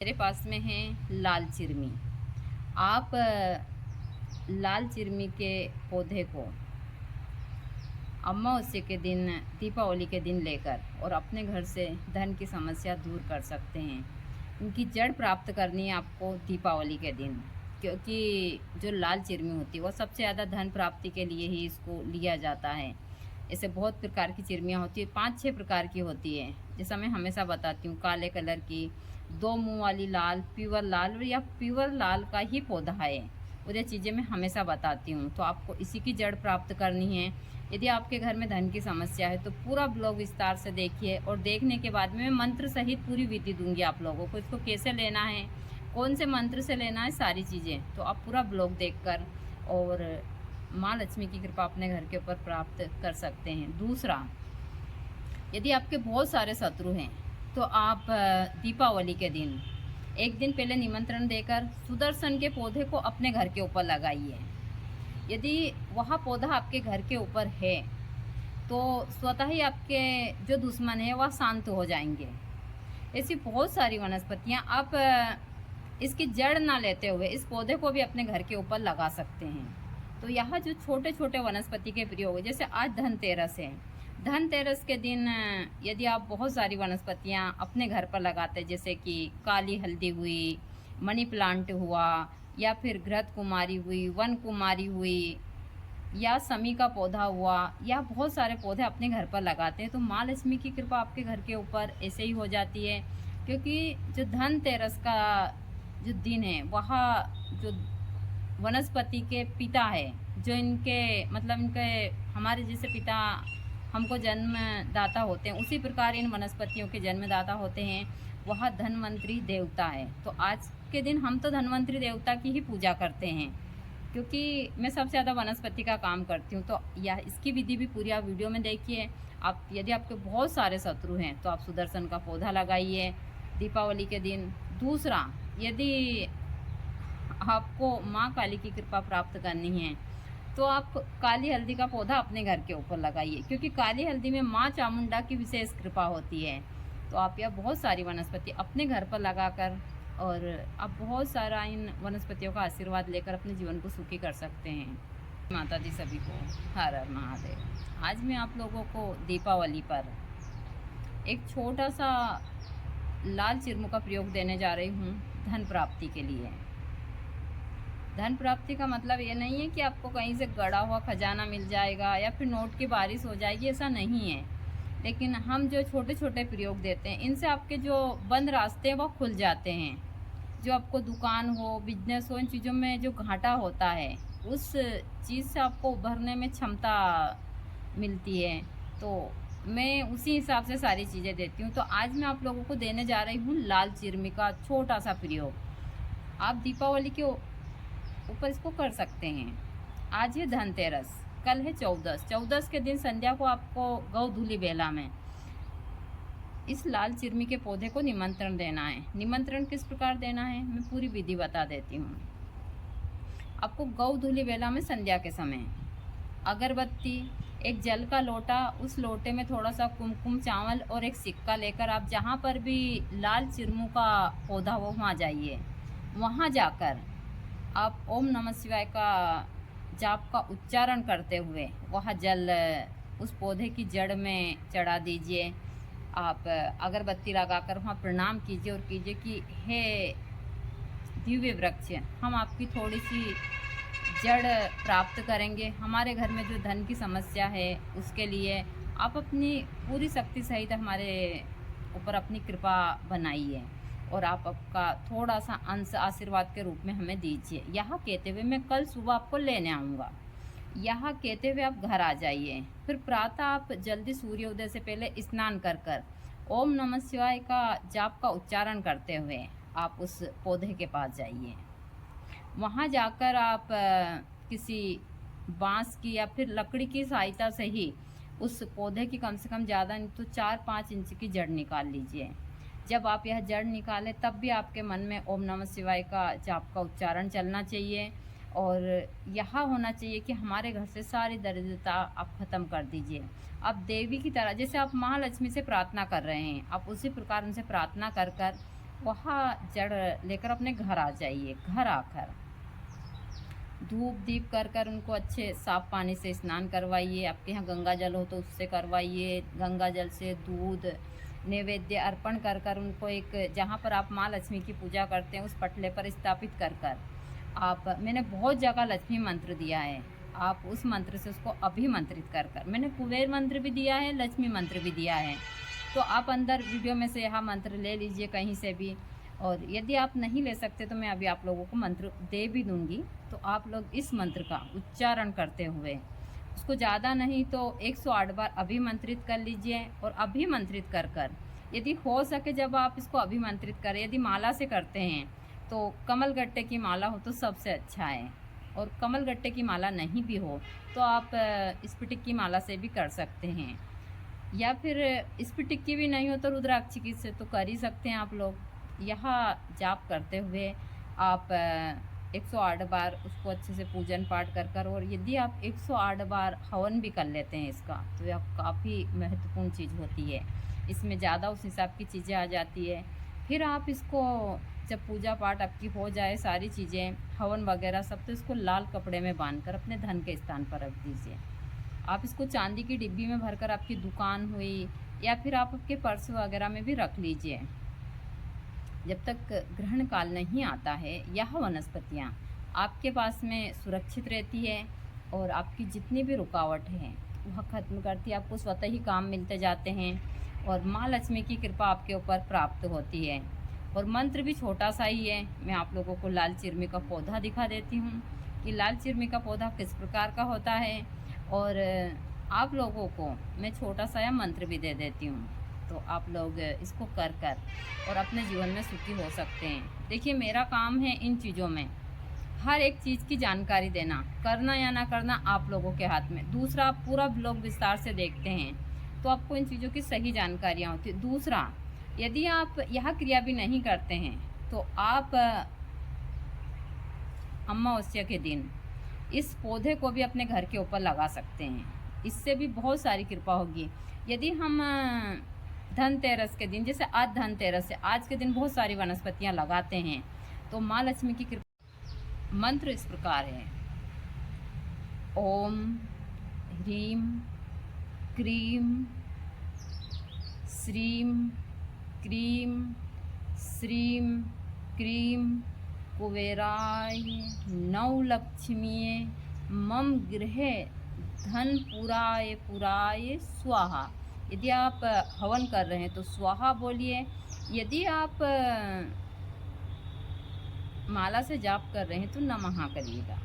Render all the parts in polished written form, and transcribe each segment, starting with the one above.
मेरे पास में है लाल चिरमी। आप लाल चिरमी के पौधे को अमावस्या के दिन, दीपावली के दिन लेकर और अपने घर से धन की समस्या दूर कर सकते हैं। इनकी जड़ प्राप्त करनी है आपको दीपावली के दिन, क्योंकि जो लाल चिरमी होती है वो सबसे ज़्यादा धन प्राप्ति के लिए ही इसको लिया जाता है। ऐसे बहुत प्रकार की चिरमियाँ होती है, 5-6 प्रकार की होती है। जैसा मैं हमेशा बताती हूँ, काले कलर की, 2 मुँह वाली लाल, प्योर लाल या प्योर लाल का ही पौधा है। और ये चीज़ें मैं हमेशा बताती हूँ, तो आपको इसी की जड़ प्राप्त करनी है। यदि आपके घर में धन की समस्या है तो पूरा ब्लॉग विस्तार से देखिए, और देखने के बाद में मैं मंत्र सहित पूरी विधि दूंगी आप लोगों को। इसको कैसे लेना है, कौन से मंत्र से लेना है, सारी चीज़ें तो आप पूरा ब्लॉग देखकर और माँ लक्ष्मी की कृपा अपने घर के ऊपर प्राप्त कर सकते हैं। दूसरा, यदि आपके बहुत सारे शत्रु हैं तो आप दीपावली के दिन एक दिन पहले निमंत्रण देकर सुदर्शन के पौधे को अपने घर के ऊपर लगाइए। यदि वह पौधा आपके घर के ऊपर है तो स्वतः ही आपके जो दुश्मन है वह शांत हो जाएंगे। ऐसी बहुत सारी वनस्पतियाँ आप इसकी जड़ ना लेते हुए इस पौधे को भी अपने घर के ऊपर लगा सकते हैं। तो यहाँ जो छोटे छोटे वनस्पति के प्रयोग है, जैसे आज धनतेरस है, धनतेरस के दिन यदि आप बहुत सारी वनस्पतियाँ अपने घर पर लगाते, जैसे कि काली हल्दी हुई, मनी प्लांट हुआ, या फिर घृत कुमारी हुई, वन कुमारी हुई, या समी का पौधा हुआ, या बहुत सारे पौधे अपने घर पर लगाते हैं तो माँ लक्ष्मी की कृपा आपके घर के ऊपर ऐसे ही हो जाती है। क्योंकि जो धनतेरस का जो दिन है वह जो वनस्पति के पिता है, जो इनके मतलब इनके हमारे जैसे पिता हमको जन्मदाता होते हैं, उसी प्रकार इन वनस्पतियों के जन्मदाता होते हैं, वह धनवंतरी देवता है। तो आज के दिन हम तो धनवंतरी देवता की ही पूजा करते हैं, क्योंकि मैं सबसे ज़्यादा वनस्पति का काम करती हूँ। तो यह इसकी विधि भी पूरी आप वीडियो में देखिए। आप यदि आपके बहुत सारे शत्रु हैं तो आप सुदर्शन का पौधा लगाइए दीपावली के दिन। दूसरा, यदि आपको माँ काली की कृपा प्राप्त करनी है तो आप काली हल्दी का पौधा अपने घर के ऊपर लगाइए, क्योंकि काली हल्दी में माँ चामुंडा की विशेष कृपा होती है। तो आप यह बहुत सारी वनस्पति अपने घर पर लगाकर और आप बहुत सारा इन वनस्पतियों का आशीर्वाद लेकर अपने जीवन को सुखी कर सकते हैं। माता दी सभी को हर हर महादेव। आज मैं आप लोगों को दीपावली पर एक छोटा सा लाल चिरमू का प्रयोग देने जा रही हूँ धन प्राप्ति के लिए। धन प्राप्ति का मतलब ये नहीं है कि आपको कहीं से गड़ा हुआ खजाना मिल जाएगा या फिर नोट की बारिश हो जाएगी, ऐसा नहीं है। लेकिन हम जो छोटे छोटे प्रयोग देते हैं इनसे आपके जो बंद रास्ते हैं वो खुल जाते हैं। जो आपको दुकान हो, बिजनेस हो, इन चीज़ों में जो घाटा होता है उस चीज़ से आपको उभरने में क्षमता मिलती है। तो मैं उसी हिसाब से सारी चीज़ें देती हूँ। तो आज मैं आप लोगों को देने जा रही हूँ लाल चिरमी का छोटा सा प्रयोग। आप दीपावली के ऊपर इसको कर सकते हैं। आज है धनतेरस, कल है चौदस। चौदस के दिन संध्या को आपको गौधूली बेला में इस लाल चिरमी के पौधे को निमंत्रण देना है। निमंत्रण किस प्रकार देना है मैं पूरी विधि बता देती हूँ आपको। गौधूली बेला में संध्या के समय अगरबत्ती, एक जल का लोटा, उस लोटे में थोड़ा सा कुमकुम चावल और एक सिक्का लेकर आप जहाँ पर भी लाल चिरमू का पौधा हो वहाँ जाइए। वहाँ जाकर आप ओम नमः शिवाय का जाप का उच्चारण करते हुए वह जल उस पौधे की जड़ में चढ़ा दीजिए। आप अगरबत्ती लगाकर वहाँ प्रणाम कीजिए और कीजिए कि हे दिव्य वृक्ष, हम आपकी थोड़ी सी जड़ प्राप्त करेंगे। हमारे घर में जो धन की समस्या है उसके लिए आप अपनी पूरी शक्ति सहित हमारे ऊपर अपनी कृपा बनाइए और आप आपका थोड़ा सा अंश आशीर्वाद के रूप में हमें दीजिए। यहाँ कहते हुए मैं कल सुबह आपको लेने आऊँगा। यहाँ कहते हुए आप घर आ जाइए। फिर प्रातः आप जल्दी सूर्योदय से पहले स्नान कर कर ओम नमः शिवाय का जाप का उच्चारण करते हुए आप उस पौधे के पास जाइए। वहाँ जाकर आप किसी बांस की या फिर लकड़ी की सहायता से ही उस पौधे की कम से कम ज़्यादा नहीं तो 4-5 इंच की जड़ निकाल लीजिए। जब आप यह जड़ निकालें तब भी आपके मन में ओम नमः शिवाय का जाप का उच्चारण चलना चाहिए और यह होना चाहिए कि हमारे घर से सारी दरिद्रता आप ख़त्म कर दीजिए। आप देवी की तरह, जैसे आप महालक्ष्मी से प्रार्थना कर रहे हैं, आप उसी प्रकार उनसे प्रार्थना कर कर वहाँ जड़ लेकर अपने घर आ जाइए। घर आकर धूप दीप कर कर उनको अच्छे साफ पानी से स्नान करवाइए। आपके यहाँ गंगा जल हो तो उससे करवाइए। गंगा जल से दूध नैवेद्य अर्पण कर कर उनको एक जहाँ पर आप माँ लक्ष्मी की पूजा करते हैं उस पटले पर स्थापित कर कर आप, मैंने बहुत जगह लक्ष्मी मंत्र दिया है, आप उस मंत्र से उसको अभिमंत्रित कर कर, मैंने कुबेर मंत्र भी दिया है, लक्ष्मी मंत्र भी दिया है। तो आप अंदर वीडियो में से यह मंत्र ले लीजिए कहीं से भी। और यदि आप नहीं ले सकते तो मैं अभी आप लोगों को मंत्र दे भी दूंगी। तो आप लोग इस मंत्र का उच्चारण करते हुए उसको ज़्यादा नहीं तो 108 बार अभिमंत्रित कर लीजिए। और अभिमंत्रित कर कर यदि हो सके जब आप इसको अभिमंत्रित करें, यदि माला से करते हैं तो कमल गट्टे की माला हो तो सबसे अच्छा है। और कमल गट्टे की माला नहीं भी हो तो आप स्फटिक की माला से भी कर सकते हैं, या फिर स्फटिक की भी नहीं हो तो रुद्राक्ष की से तो कर ही सकते हैं आप लोग। यह जाप करते हुए आप 108 बार उसको अच्छे से पूजन पाठ कर कर, और यदि आप 108 बार हवन भी कर लेते हैं इसका तो यह काफ़ी महत्वपूर्ण चीज़ होती है। इसमें ज़्यादा उस हिसाब की चीज़ें आ जाती है। फिर आप इसको जब पूजा पाठ आपकी हो जाए सारी चीज़ें हवन वगैरह सब, तो इसको लाल कपड़े में बांध कर अपने धन के स्थान पर रख दीजिए। आप इसको चांदी की डिब्बी में भरकर आपकी दुकान हुई या फिर आप आपके पर्स वगैरह में भी रख लीजिए। जब तक ग्रहण काल नहीं आता है यह वनस्पतियाँ आपके पास में सुरक्षित रहती है और आपकी जितनी भी रुकावट है वह खत्म करती है। आपको स्वतः ही काम मिलते जाते हैं और माँ लक्ष्मी की कृपा आपके ऊपर प्राप्त होती है। और मंत्र भी छोटा सा ही है। मैं आप लोगों को लाल चिरमी का पौधा दिखा देती हूँ कि लाल चिरमी का पौधा किस प्रकार का होता है, और आप लोगों को मैं छोटा सा यह मंत्र भी दे देती हूँ। तो आप लोग इसको कर कर और अपने जीवन में सुखी हो सकते हैं। देखिए मेरा काम है इन चीज़ों में हर एक चीज़ की जानकारी देना, करना या ना करना आप लोगों के हाथ में। दूसरा, आप पूरा ब्लॉग विस्तार से देखते हैं तो आपको इन चीज़ों की सही जानकारियाँ होती है। दूसरा, यदि आप यह क्रिया भी नहीं करते हैं तो आप अमावस्या के दिन इस पौधे को भी अपने घर के ऊपर लगा सकते हैं। इससे भी बहुत सारी कृपा होगी। यदि हम धनतेरस के दिन, जैसे आज धनतेरस है, आज के दिन बहुत सारी वनस्पतियां लगाते हैं तो माँ लक्ष्मी की कृपा। मंत्र इस प्रकार है: ओम ह्रीम क्रीम श्रीम क्रीम श्रीम क्रीम कुबेराय नवलक्ष्मीये मम गृहे धन पुराय पुराय स्वाहा। यदि आप हवन कर रहे हैं तो स्वाहा बोलिए। यदि आप माला से जाप कर रहे हैं तो नमः करिएगा।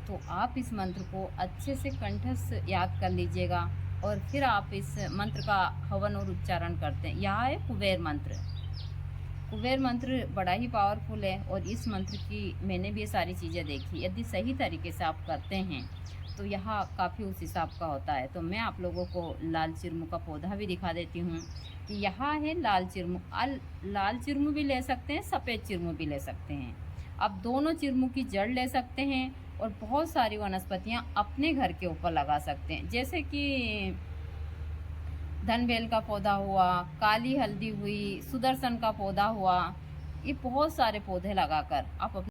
तो आप इस मंत्र को अच्छे से कंठस्थ याद कर लीजिएगा और फिर आप इस मंत्र का हवन और उच्चारण करते हैं। यह है कुबेर मंत्र। कुबेर मंत्र बड़ा ही पावरफुल है और इस मंत्र की मैंने भी ये सारी चीज़ें देखी। यदि सही तरीके से आप करते हैं तो यह काफ़ी उस हिसाब का होता है। तो मैं आप लोगों को लाल चिरमू का पौधा भी दिखा देती हूँ कि यहाँ है लाल चिरमू। लाल चिरमू भी ले सकते हैं, सफ़ेद चिरमू भी ले सकते हैं। आप दोनों चिरमू की जड़ ले सकते हैं और बहुत सारी वनस्पतियाँ अपने घर के ऊपर लगा सकते हैं, जैसे कि धनबेल का पौधा हुआ, काली हल्दी हुई, सुदर्शन का पौधा हुआ। ये बहुत सारे पौधे लगाकर आप